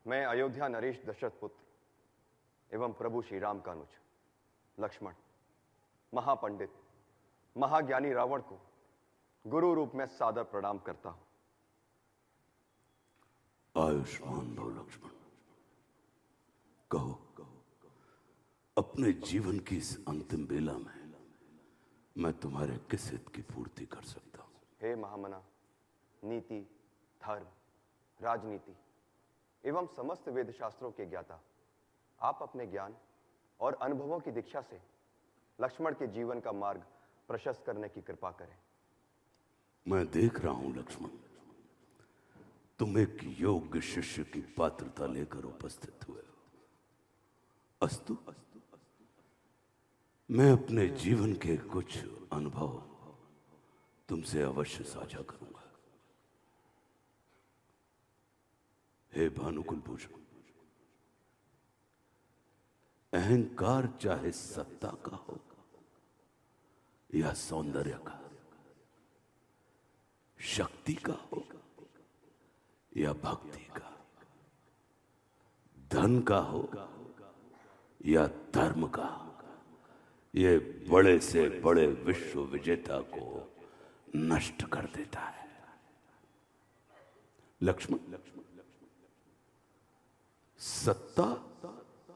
मैं अयोध्या नरेश दशरथ पुत्र एवं प्रभु श्री राम का अनुज लक्ष्मण महापंडित महाज्ञानी रावण को गुरु रूप में सादर प्रणाम करता हूं। आयुष्मान भव लक्ष्मण। कहो, अपने जीवन की इस अंतिम बेला में मैं तुम्हारे किस हित की पूर्ति कर सकता हूं? हे महामना, नीति, धर्म, राजनीति एवं समस्त वेद शास्त्रों के ज्ञाता, आप अपने ज्ञान और अनुभवों की दीक्षा से लक्ष्मण के जीवन का मार्ग प्रशस्त करने की कृपा करें। मैं देख रहा हूं लक्ष्मण, तुम एक योग्य शिष्य की पात्रता लेकर उपस्थित हुए हो। अस्तु, मैं अपने जीवन के कुछ अनुभव तुमसे अवश्य साझा करूंगा। हे भानुकुल भूषण, अहंकार चाहे सत्ता का हो या सौंदर्य का, शक्ति का हो या भक्ति का, धन का हो या धर्म का, ये बड़े से बड़े विश्व विजेता को नष्ट कर देता है। लक्ष्मण, सत्ता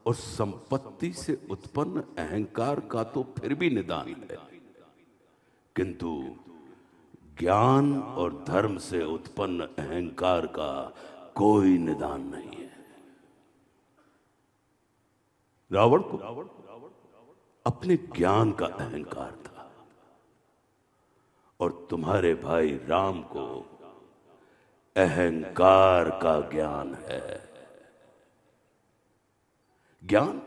और संपत्ति से उत्पन्न अहंकार का तो फिर भी निदान है, किंतु ज्ञान और धर्म से उत्पन्न अहंकार का कोई निदान नहीं है। रावण को अपने ज्ञान का अहंकार था और तुम्हारे भाई राम को अहंकार का ज्ञान है। ज्ञान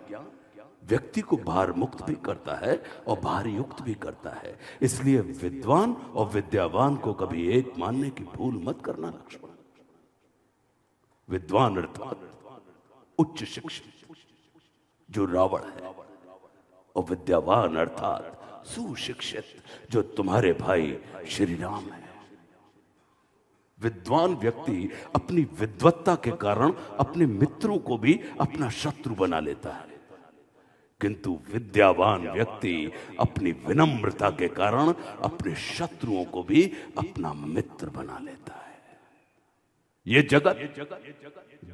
व्यक्ति को भार मुक्त भी करता है और भार युक्त भी करता है, इसलिए विद्वान और विद्यावान को कभी एक मानने की भूल मत करना लक्ष्मण। विद्वान अर्थात उच्च शिक्षित जो रावण है, और विद्यावान अर्थात सुशिक्षित जो तुम्हारे भाई श्री राम है। विद्वान व्यक्ति अपनी विद्वत्ता के कारण अपने मित्रों को भी अपना शत्रु बना लेता है, किंतु विद्यावान व्यक्ति अपनी विनम्रता के कारण अपने शत्रुओं को भी अपना मित्र बना लेता है। ये जगत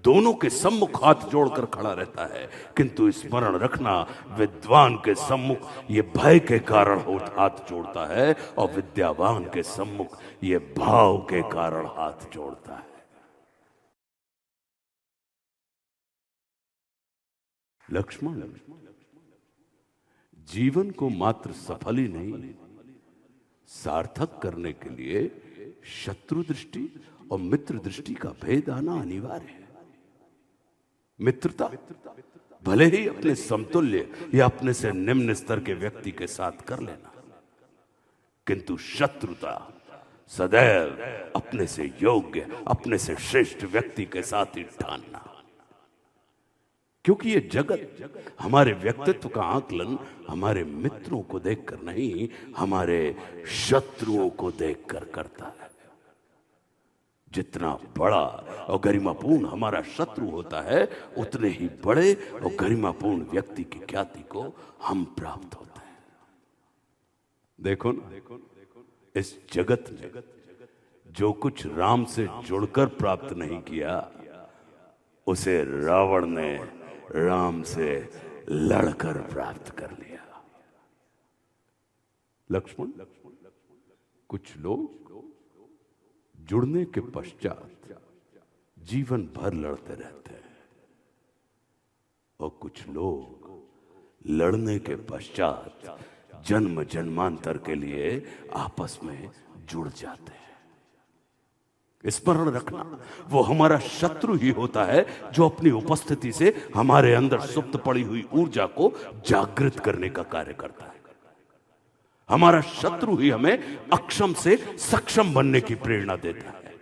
दोनों के सम्मुख हाथ जोड़कर खड़ा रहता है, किंतु स्मरण रखना, विद्वान के सम्मुख ये भय के कारण हाथ जोड़ता है और विद्यावान के सम्मुख ये भाव के कारण हाथ जोड़ता है। लक्ष्मण, जीवन को मात्र सफल ही नहीं, सार्थक करने के लिए शत्रु दृष्टि और मित्र दृष्टि का भेद आना अनिवार्य है। मित्रता भले ही अपने समतुल्य या अपने से निम्न स्तर के व्यक्ति के साथ कर लेना, किंतु शत्रुता सदैव अपने से योग्य, अपने से श्रेष्ठ व्यक्ति के साथ ही ठानना, क्योंकि ये जगत हमारे व्यक्तित्व का आकलन हमारे मित्रों को देखकर नहीं, हमारे शत्रुओं को देखकर करता है। जितना बड़ा और गरिमापूर्ण हमारा शत्रु होता है, उतने ही बड़े और गरिमापूर्ण व्यक्ति की ख्याति को हम प्राप्त होते हैं। देखो ना, इस जगत में जो कुछ राम से जुड़कर प्राप्त नहीं किया, उसे रावण ने राम से लड़कर प्राप्त कर लिया। लक्ष्मण, कुछ लोग जुड़ने के पश्चात जीवन भर लड़ते रहते हैं और कुछ लोग लड़ने के पश्चात जन्म जन्मांतर के लिए आपस में जुड़ जाते हैं। स्मरण रखना, वो हमारा शत्रु ही होता है जो अपनी उपस्थिति से हमारे अंदर सुप्त पड़ी हुई ऊर्जा को जागृत करने का कार्य करता है। हमारा शत्रु ही हमें अक्षम से सक्षम बनने की प्रेरणा देता है।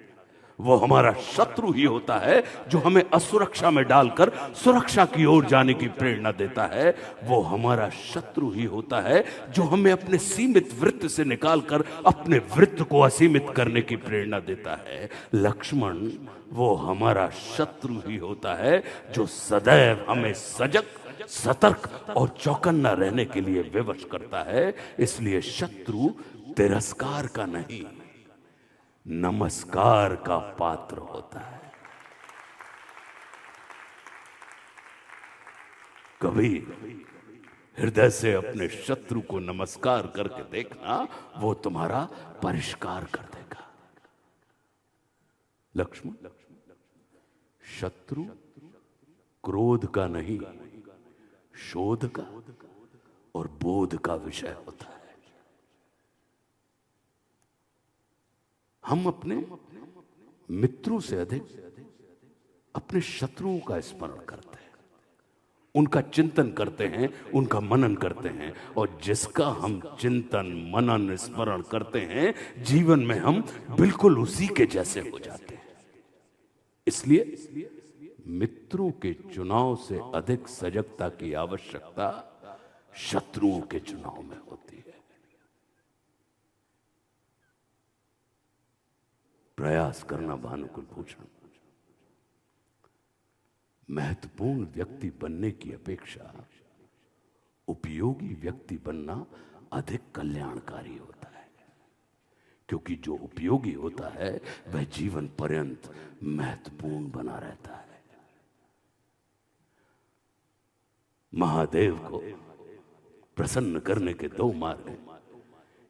वो हमारा शत्रु ही होता है जो हमें असुरक्षा में डालकर सुरक्षा की ओर जाने की प्रेरणा देता है। वो हमारा शत्रु ही होता है जो हमें अपने सीमित वृत्त से निकालकर अपने वृत्त को असीमित करने की प्रेरणा देता है। लक्ष्मण वो हमारा शत्रु ही होता है जो सदैव हमें सजग, सतर्क और चौकन्ना रहने के लिए विवश करता है। इसलिए शत्रु तिरस्कार का नहीं, नमस्कार का पात्र होता है। कभी हृदय से अपने शत्रु को नमस्कार करके देखना, वो तुम्हारा परिष्कार कर देगा। लक्ष्मण, शत्रु क्रोध का नहीं, शोध का और बोध का विषय होता है। हम अपने मित्रों से अधिक अपने शत्रुओं का स्मरण करते हैं, उनका चिंतन करते हैं, उनका मनन करते हैं। और जिसका हम चिंतन, मनन, स्मरण करते हैं, जीवन में हम बिल्कुल उसी के जैसे हो जाते हैं। इसलिए मित्रों के चुनाव से अधिक सजगता की आवश्यकता शत्रुओं के चुनाव में होती है। प्रयास करना भानुकुल भूषण, महत्वपूर्ण व्यक्ति बनने की अपेक्षा उपयोगी व्यक्ति बनना अधिक कल्याणकारी होता है, क्योंकि जो उपयोगी होता है वह जीवन पर्यंत महत्वपूर्ण बना रहता है। महादेव को प्रसन्न करने के दो मार्ग हैं।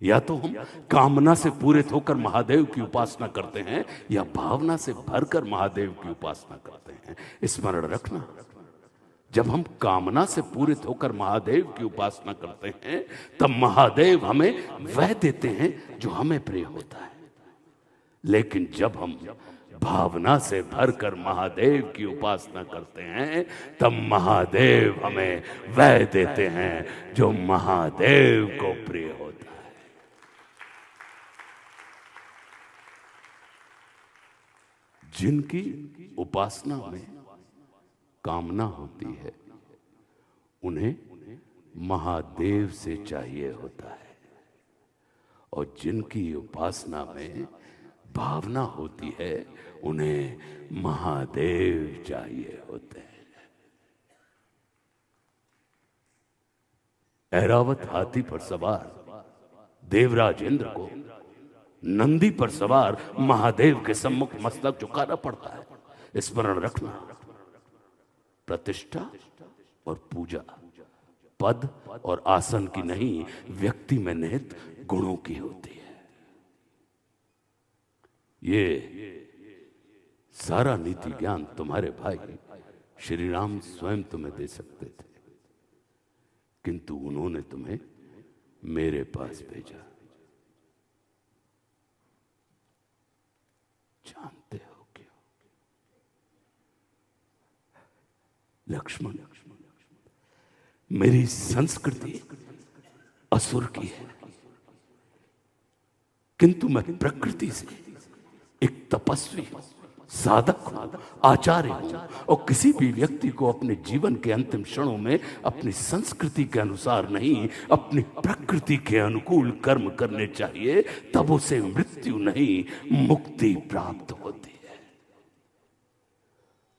या तो हम कामना से पूरित होकर महादेव की उपासना करते हैं, या भावना से भरकर महादेव की उपासना करते हैं। स्मरण रखना, जब हम कामना से पूरित होकर महादेव की उपासना करते हैं, तब महादेव हमें वह देते हैं जो हमें प्रिय होता है। लेकिन जब हम भावना से भरकर महादेव की उपासना करते हैं, तब महादेव हमें वह देते हैं जो महादेव को प्रिय होता है। जिनकी उपासना में कामना होती है, उन्हें महादेव से चाहिए होता है, और जिनकी उपासना में भावना होती है, उन्हें महादेव चाहिए होते हैं। ऐरावत हाथी पर सवार देवराज इंद्र को नंदी पर सवार महादेव के सम्मुख मस्तक झुकाना पड़ता है। स्मरण रखना, प्रतिष्ठा और पूजा पद और आसन की नहीं, व्यक्ति में निहित गुणों की होती है। ये सारा नीति ज्ञान तुम्हारे भाई श्री राम स्वयं तुम्हें दे सकते थे, किंतु उन्होंने तुम्हें मेरे पास भेजा। जानते हो क्यों? लक्ष्मण, मेरी संस्कृति असुर की है, किंतु मैं प्रकृति से एक तपस्वी, साधक हूं, आचार्य हूं। और किसी भी व्यक्ति को अपने जीवन के अंतिम क्षणों में अपनी संस्कृति के अनुसार नहीं, अपनी प्रकृति के अनुकूल कर्म करने चाहिए, तब उसे मृत्यु नहीं, मुक्ति प्राप्त होती है।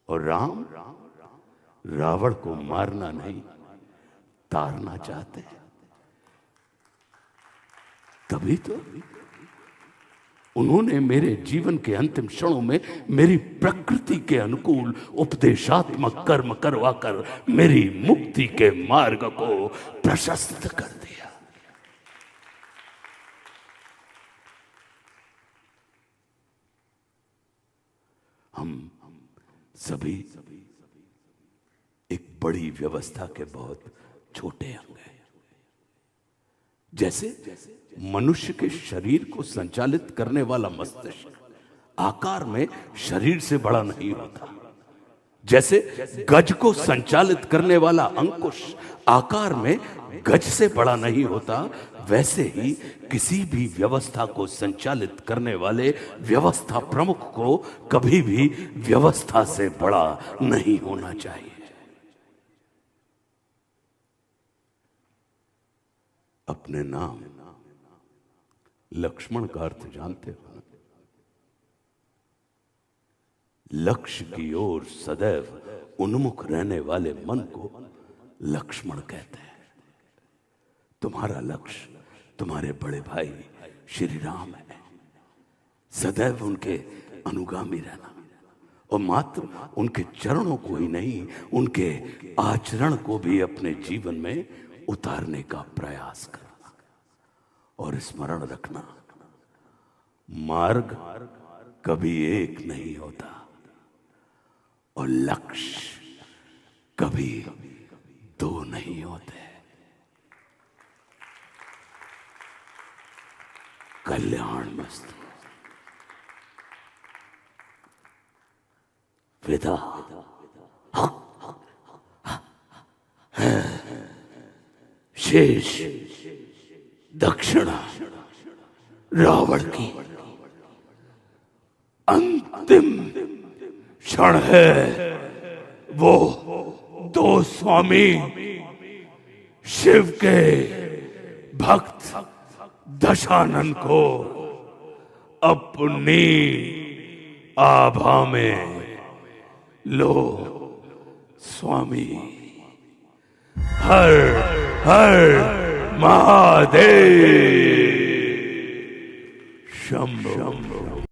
और राम रावण को मारना नहीं, तारना चाहते हैं। तभी तो उन्होंने मेरे जीवन के अंतिम क्षणों में मेरी प्रकृति के अनुकूल उपदेशात्मक कर्म करवाकर मेरी मुक्ति के मार्ग को प्रशस्त कर दिया। हम सभी एक बड़ी व्यवस्था के बहुत छोटे अंग हैं। जैसे मनुष्य के शरीर को संचालित करने वाला मस्तिष्क आकार में शरीर से बड़ा नहीं होता, जैसे गज को संचालित करने वाला अंकुश आकार में गज से बड़ा नहीं होता, वैसे ही किसी भी व्यवस्था को संचालित करने वाले व्यवस्था प्रमुख को कभी भी व्यवस्था से बड़ा नहीं होना चाहिए। अपने नाम लक्ष्मण का अर्थ जानते हो? लक्ष्य की ओर सदैव उन्मुख रहने वाले मन को लक्ष्मण कहते हैं। तुम्हारा लक्ष्य तुम्हारे बड़े भाई श्री राम है। सदैव उनके अनुगामी रहना और मात्र उनके चरणों को ही नहीं, उनके आचरण को भी अपने जीवन में उतारने का प्रयास करना और स्मरण रखना, मार्ग कभी एक नहीं होता और लक्ष्य कभी दो नहीं होते। कल्याण मस्तु। विदा। शेष दक्षिणा रावण की अंतिम क्षण है। वो दो स्वामी शिव के भक्त दशानन को अपनी आभा में लो स्वामी। हर हर महादेव। शंभो।